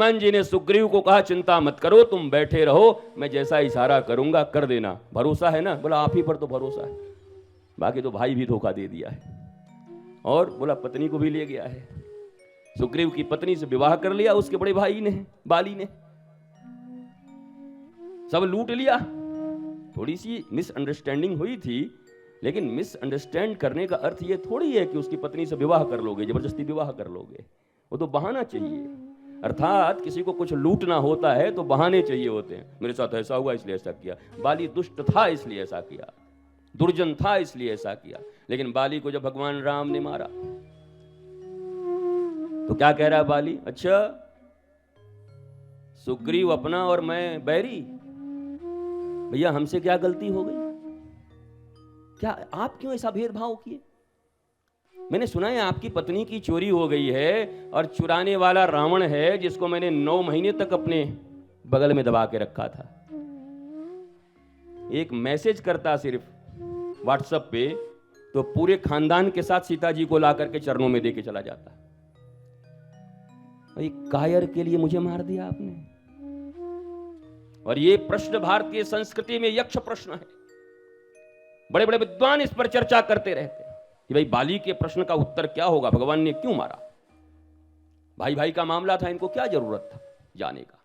हनुमान जी ने सुग्रीव को कहा चिंता मत करो, तुम बैठे रहो, मैं जैसा इशारा करूंगा कर देना। भरोसा है ना? बोला आप ही पर तो भरोसा है, बाकी तो भाई भी धोखा दे दिया है। और बोला पत्नी को भी ले गया है, सुग्रीव की पत्नी से विवाह कर लिया उसके बड़े भाई ने, बाली ने, सब लूट लिया। थोड़ी सी मिसअंडरस्टैंडिंग हुई थी, लेकिन मिसअंडरस्टैंड करने का अर्थ यह थोड़ी है कि उसकी पत्नी से विवाह कर लोगे, जबरदस्ती विवाह कर लोगे, वो तो बहाना चाहिए। अर्थात किसी को कुछ लूटना होता है तो बहाने चाहिए होते हैं। मेरे साथ ऐसा हुआ इसलिए ऐसा किया, बाली दुष्ट था इसलिए ऐसा किया, दुर्जन था इसलिए ऐसा किया। लेकिन बाली को जब भगवान राम ने मारा तो क्या कह रहा है बाली? अच्छा सुग्रीव अपना और मैं बैरी, भैया हमसे क्या गलती हो गई? क्या आप क्यों ऐसा भेदभाव किए? मैंने सुना है आपकी पत्नी की चोरी हो गई है और चुराने वाला रावण है, जिसको मैंने 9 महीने तक अपने बगल में दबा के रखा था। एक मैसेज करता सिर्फ व्हाट्सएप पे तो पूरे खानदान के साथ सीता जी को ला करके चरणों में देके चला जाता। एक कायर के लिए मुझे मार दिया आपने। और ये प्रश्न भारतीय संस्कृति में यक्ष प्रश्न है। बड़े बड़े विद्वान इस पर चर्चा करते रहते हैं कि भाई बाली के प्रश्न का उत्तर क्या होगा, भगवान ने क्यों मारा? भाई भाई का मामला था, इनको क्या जरूरत था जाने का?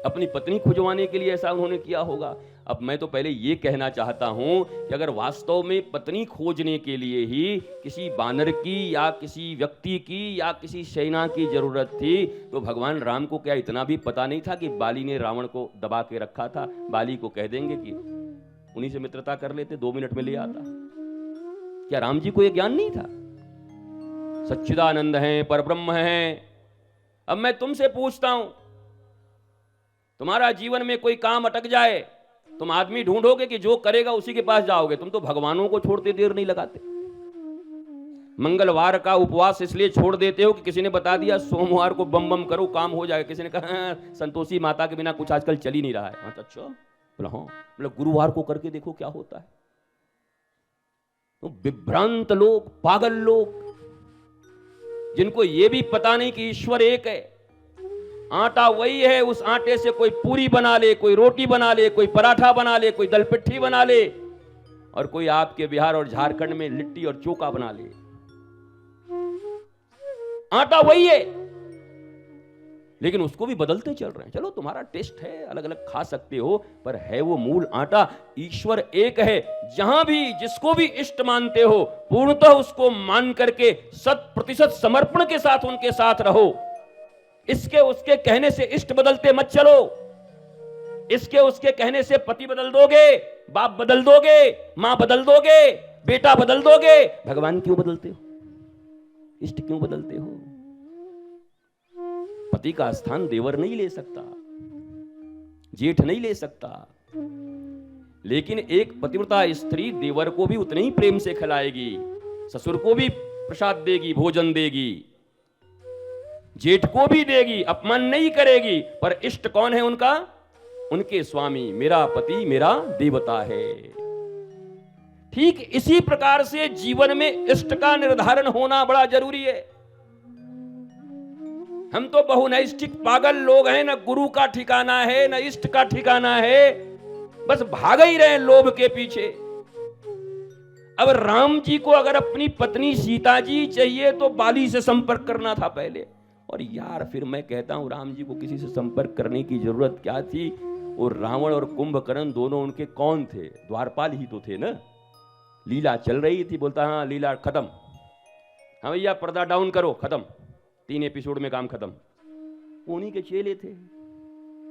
अपनी पत्नी खुजवाने के लिए ऐसा उन्होंने किया होगा। अब मैं तो पहले ये कहना चाहता हूं कि अगर वास्तव में पत्नी खोजने के लिए ही किसी बानर की या किसी व्यक्ति की या किसी सेना की जरूरत थी, तो भगवान राम को क्या इतना भी पता नहीं था कि बाली ने रावण को दबा के रखा था? बाली को कह देंगे कि उन्हीं से मित्रता कर लेते, 2 मिनट में ले आता। क्या राम जी को यह ज्ञान नहीं था? सच्चिदानंद हैं, परब्रह्म हैं। अब मैं तुमसे पूछता हूं, तुम्हारा जीवन में कोई काम अटक जाए, तुम आदमी ढूंढोगे कि जो करेगा उसी के पास जाओगे? तुम तो भगवानों को छोड़ते देर नहीं लगाते। मंगलवार का उपवास इसलिए छोड़ देते हो कि किसी ने बता दिया सोमवार को बम बम करो काम हो जाएगा। किसी ने कहा संतोषी माता के बिना कुछ आजकल चल ही नहीं रहा है। अच्छा, बोला हाँ, बोला गुरुवार को करके देखो क्या होता है। तो विभ्रांत लोग, पागल लोग, जिनको यह भी पता नहीं कि ईश्वर एक है। आटा वही है, उस आटे से कोई पूरी बना ले, कोई रोटी बना ले, कोई पराठा बना ले, कोई दलपिट्ठी बना ले, और कोई आपके बिहार और झारखंड में लिट्टी और चोखा बना ले। आटा वही है, लेकिन उसको भी बदलते चल रहे हैं। चलो तुम्हारा टेस्ट है, अलग अलग खा सकते हो, पर है वो मूल आटा। ईश्वर एक है। जहां भी जिसको भी इष्ट मानते हो, पूर्णतः उसको मान करके 100% समर्पण के साथ उनके साथ रहो। इसके उसके कहने से इष्ट बदलते मत चलो। इसके उसके कहने से पति बदल दोगे, बाप बदल दोगे, मां बदल दोगे, बेटा बदल दोगे। भगवान क्यों बदलते हो? इष्ट क्यों बदलते हो? पति का स्थान देवर नहीं ले सकता, जेठ नहीं ले सकता, लेकिन एक पतिव्रता स्त्री देवर को भी उतने ही प्रेम से खिलाएगी, ससुर को भी प्रसाद देगी, भोजन देगी, जेठ को भी देगी, अपमान नहीं करेगी। पर इष्ट कौन है उनका? उनके स्वामी। मेरा पति मेरा देवता है। ठीक इसी प्रकार से जीवन में इष्ट का निर्धारण होना बड़ा जरूरी है। हम तो बहुनैष्ठिक पागल लोग हैं, न गुरु का ठिकाना है, न इष्ट का ठिकाना है, बस भाग ही रहे लोभ के पीछे। अब राम जी को अगर अपनी पत्नी सीता जी चाहिए तो बाली से संपर्क करना था पहले। और यार फिर मैं कहता हूं राम जी को किसी से संपर्क करने की जरूरत क्या थी? और रावण और कुंभकर्ण दोनों उनके कौन थे? द्वारपाल ही तो थे ना। लीला चल रही थी, बोलता हाँ लीला खत्म, हाँ भैया पर्दा डाउन करो, खत्म, 3 एपिसोड में काम खत्म। उन्हीं के चेले थे।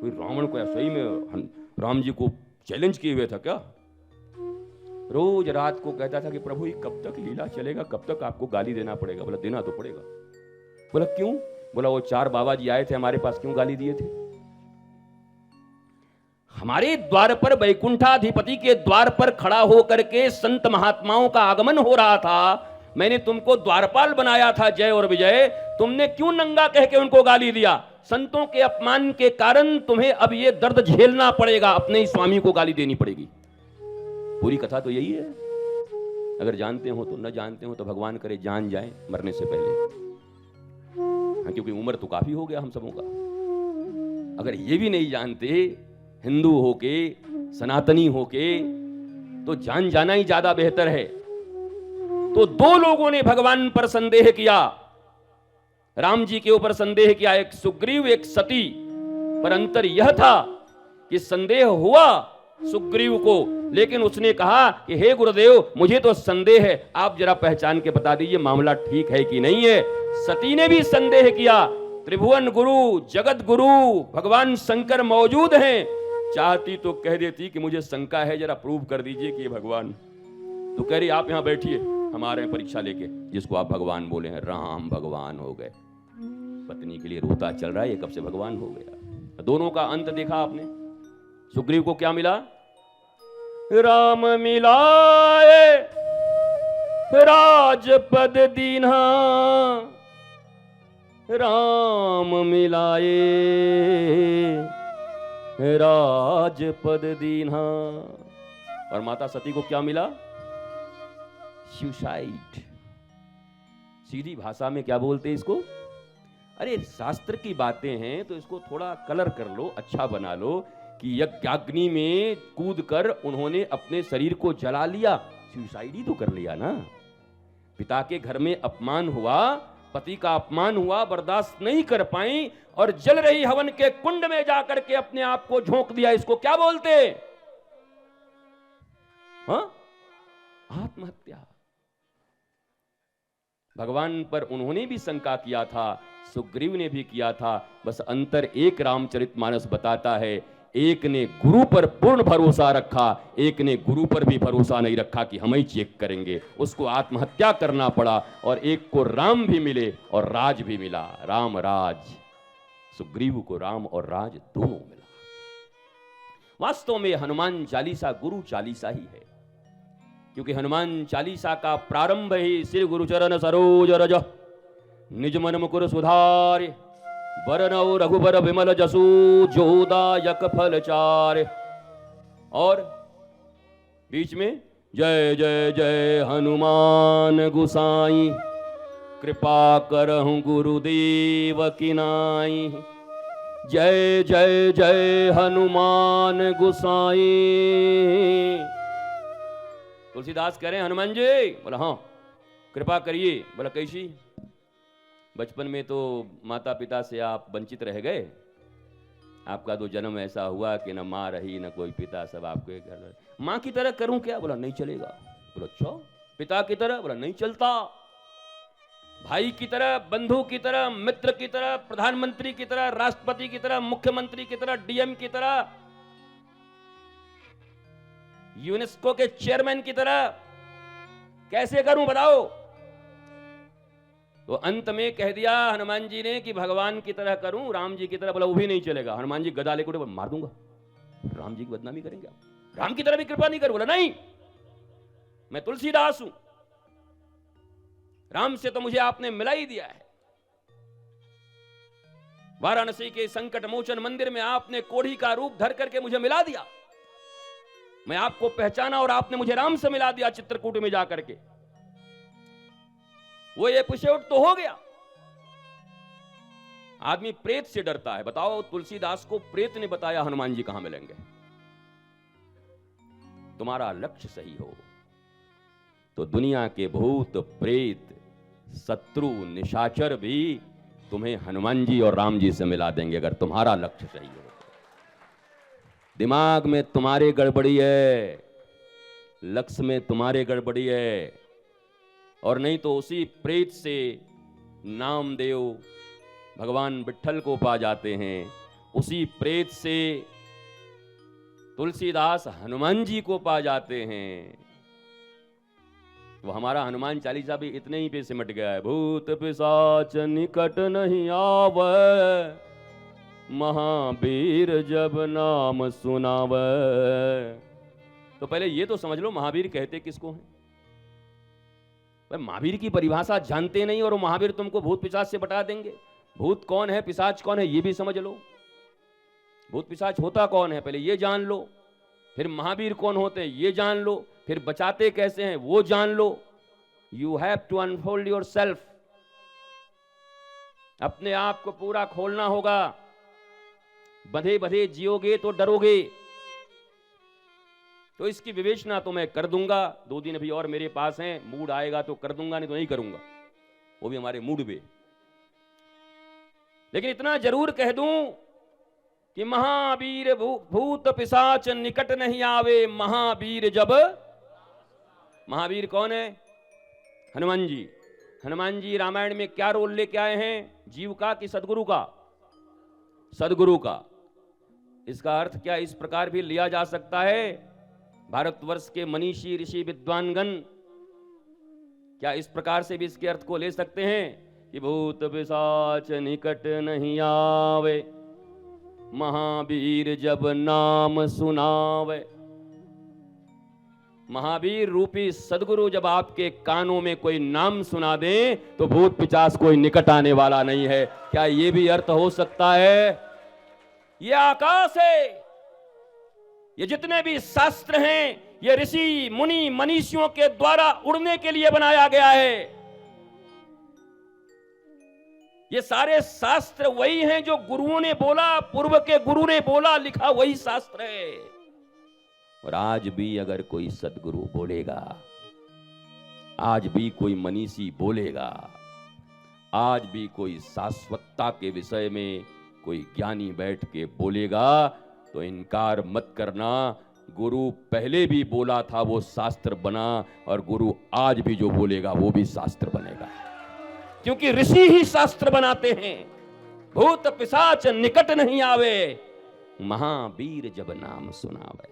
कोई रावण को सही में राम जी को चैलेंज किए हुए था क्या? रोज रात को कहता था कि प्रभु ये कब तक लीला चलेगा, कब तक आपको गाली देना पड़ेगा? बोला देना तो पड़ेगा। बोला क्यों? बोला वो 4 बाबा जी आए थे हमारे पास, क्यों गाली दिए थे? हमारे द्वार पर, वैकुंठाधिपति के द्वार पर खड़ा होकर के संत महात्माओं का आगमन हो रहा था। मैंने तुमको द्वारपाल बनाया था, जय और विजय, तुमने क्यों नंगा कह के उनको गाली दिया? संतों के अपमान के कारण तुम्हें अब ये दर्द झेलना पड़ेगा, अपने ही स्वामी को गाली देनी पड़ेगी। पूरी कथा तो यही है। अगर जानते हो तो, न जानते हो तो भगवान करे जान जाए मरने से पहले। हाँ, क्योंकि उम्र तो काफी हो गया हम सबों का। अगर ये भी नहीं जानते हिंदू होके, सनातनी होके, तो जान जाना ही ज्यादा बेहतर है। तो दो लोगों ने भगवान पर संदेह किया, राम जी के ऊपर संदेह किया, एक सुग्रीव एक सती। पर अंतर यह था कि संदेह हुआ सुग्रीव को, लेकिन उसने कहा कि हे गुरुदेव, मुझे तो संदेह है, आप जरा पहचान के बता दीजिए मामला ठीक है कि नहीं है। सती ने भी संदेह किया। त्रिभुवन गुरु, जगत गुरु भगवान शंकर मौजूद हैं, चाहती तो कह देती कि मुझे शंका है, जरा प्रूव कर दीजिए कि ये भगवान। तो कह रही आप यहां बैठिए, हमारे परीक्षा लेके, जिसको आप भगवान बोले हैं। राम भगवान हो गए। पत्नी के लिए रोता चल रहा है, ये कब से भगवान हो गया। दोनों का अंत देखा आपने। सुग्रीव को क्या मिला? राम मिलाए राजपद दीन्हा, राम मिलाए राजपद दीन्हा। और माता सती को क्या मिला? सुसाइड। सीधी भाषा में क्या बोलते हैं इसको? अरे शास्त्र की बातें हैं तो इसको थोड़ा कलर कर लो, अच्छा बना लो कि यज्ञाग्नि में कूदकर उन्होंने अपने शरीर को जला लिया। सुसाइड ही तो कर लिया ना। पिता के घर में अपमान हुआ, पति का अपमान हुआ, बर्दाश्त नहीं कर पाई और जल रही हवन के कुंड में जाकर के अपने आप को झोंक दिया। इसको क्या बोलते? हाँ, आत्महत्या। भगवान पर उन्होंने भी शंका किया था, सुग्रीव ने भी किया था। बस अंतर एक रामचरितमानस बताता है, एक ने गुरु पर पूर्ण भरोसा रखा, एक ने गुरु पर भी भरोसा नहीं रखा कि हम ही चेक करेंगे। उसको आत्महत्या करना पड़ा। और एक को राम भी मिले और राज भी मिला, राम राज। सुग्रीव को राम और राज दोनों मिला। वास्तव में हनुमान चालीसा गुरु चालीसा ही है, क्योंकि हनुमान चालीसा का प्रारंभ ही श्री गुरुचरण सरोज रज निज मन मुकुर सुधारे, वरनौ रघुबर विमल जसु जोदायक फल चारे। और बीच में जय जय जय हनुमान गुसाई, कृपा करहु गुरुदेव की नाई। जय जय जय हनुमान गुसाई। तुलसीदास कह रहे हैं हनुमान जी। बोला हाँ, कृपा करिए। बोला कैसी? बचपन में तो माता पिता से आप वंचित रह गए, आपका तो जन्म ऐसा हुआ कि न माँ रही न कोई पिता, सब आपके घर। माँ की तरह करूं क्या? बोला नहीं चलेगा। बोला अच्छा। पिता की तरह? बोला नहीं चलता। भाई की तरह, बंधु की तरह, मित्र की तरह, प्रधानमंत्री की तरह, राष्ट्रपति की तरह, मुख्यमंत्री की तरह, डीएम की तरह, यूनेस्को के चेयरमैन की तरह कैसे करूं बताओ? तो अंत में कह दिया हनुमान जी ने कि भगवान की तरह करूं, राम जी की तरह। बोला वो भी नहीं चलेगा। हनुमान जी गदा लेकर मार दूंगा, राम जी की बदनामी करेंगे आप। राम की तरह भी कृपा नहीं कर। बोला नहीं, मैं तुलसीदास हूं, राम से तो मुझे आपने मिला ही दिया है। वाराणसी के संकट मोचन मंदिर में आपने कोढ़ी का रूप धर करके मुझे मिला दिया, मैं आपको पहचाना और आपने मुझे राम से मिला दिया चित्रकूट में जाकर के। वो एपिसोड तो हो गया। आदमी प्रेत से डरता है। बताओ तुलसीदास को प्रेत ने बताया हनुमान जी कहां मिलेंगे। तुम्हारा लक्ष्य सही हो तो दुनिया के भूत प्रेत शत्रु निशाचर भी तुम्हें हनुमान जी और राम जी से मिला देंगे, अगर तुम्हारा लक्ष्य सही हो। दिमाग में तुम्हारे गड़बड़ी है, लक्ष्य में तुम्हारे गड़बड़ी है। और नहीं तो उसी प्रेत से नामदेव भगवान विट्ठल को पा जाते हैं, उसी प्रेत से तुलसीदास हनुमान जी को पा जाते हैं। वो हमारा हनुमान चालीसा भी इतने ही पे सिमट गया है। भूत पिशाच निकट नहीं आवे, महावीर जब नाम सुनावे। तो पहले ये तो समझ लो महावीर कहते किसको हैं। महावीर की परिभाषा जानते नहीं और वो महावीर तुमको भूत पिशाच से बता देंगे। भूत कौन है, पिशाच कौन है, ये भी समझ लो। भूत पिशाच होता कौन है पहले ये जान लो, फिर महावीर कौन होते हैं ये जान लो, फिर बचाते कैसे हैं वो जान लो। You have to unfold your yourself आप को पूरा खोलना होगा। बंधे बंधे जियोगे तो डरोगे। तो इसकी विवेचना तो मैं कर दूंगा। 2 दिन अभी और मेरे पास हैं, मूड आएगा तो कर दूंगा, नहीं तो नहीं करूंगा, वो भी हमारे मूड पे। लेकिन इतना जरूर कह दूं कि महावीर भूत पिशाच निकट नहीं आवे, महावीर जब। महावीर कौन है? हनुमान जी। हनुमान जी रामायण में क्या रोल लेके आए हैं? जीव का कि सदगुरु का? सदगुरु का। इसका अर्थ क्या इस प्रकार भी लिया जा सकता है, भारतवर्ष के मनीषी ऋषि विद्वानगण क्या इस प्रकार से भी इसके अर्थ को ले सकते हैं कि भूत पिशाच निकट नहीं आवे, महावीर जब नाम सुनावे। महावीर रूपी सदगुरु जब आपके कानों में कोई नाम सुना दे तो भूत पिशाच कोई निकट आने वाला नहीं है। क्या ये भी अर्थ हो सकता है? ये आकाश है, ये जितने भी शास्त्र हैं, ये ऋषि मुनि मनीषियों के द्वारा उड़ने के लिए बनाया गया है। ये सारे शास्त्र वही हैं जो गुरुओं ने बोला, पूर्व के गुरु ने बोला, लिखा वही शास्त्र है। और आज भी अगर कोई सदगुरु बोलेगा, आज भी कोई मनीषी बोलेगा, आज भी कोई शाश्वतता के विषय में कोई ज्ञानी बैठ के बोलेगा, तो इनकार मत करना। गुरु पहले भी बोला था, वो शास्त्र बना, और गुरु आज भी जो बोलेगा वो भी शास्त्र बनेगा, क्योंकि ऋषि ही शास्त्र बनाते हैं। भूत पिशाच निकट नहीं आवे, महावीर जब नाम सुनावे।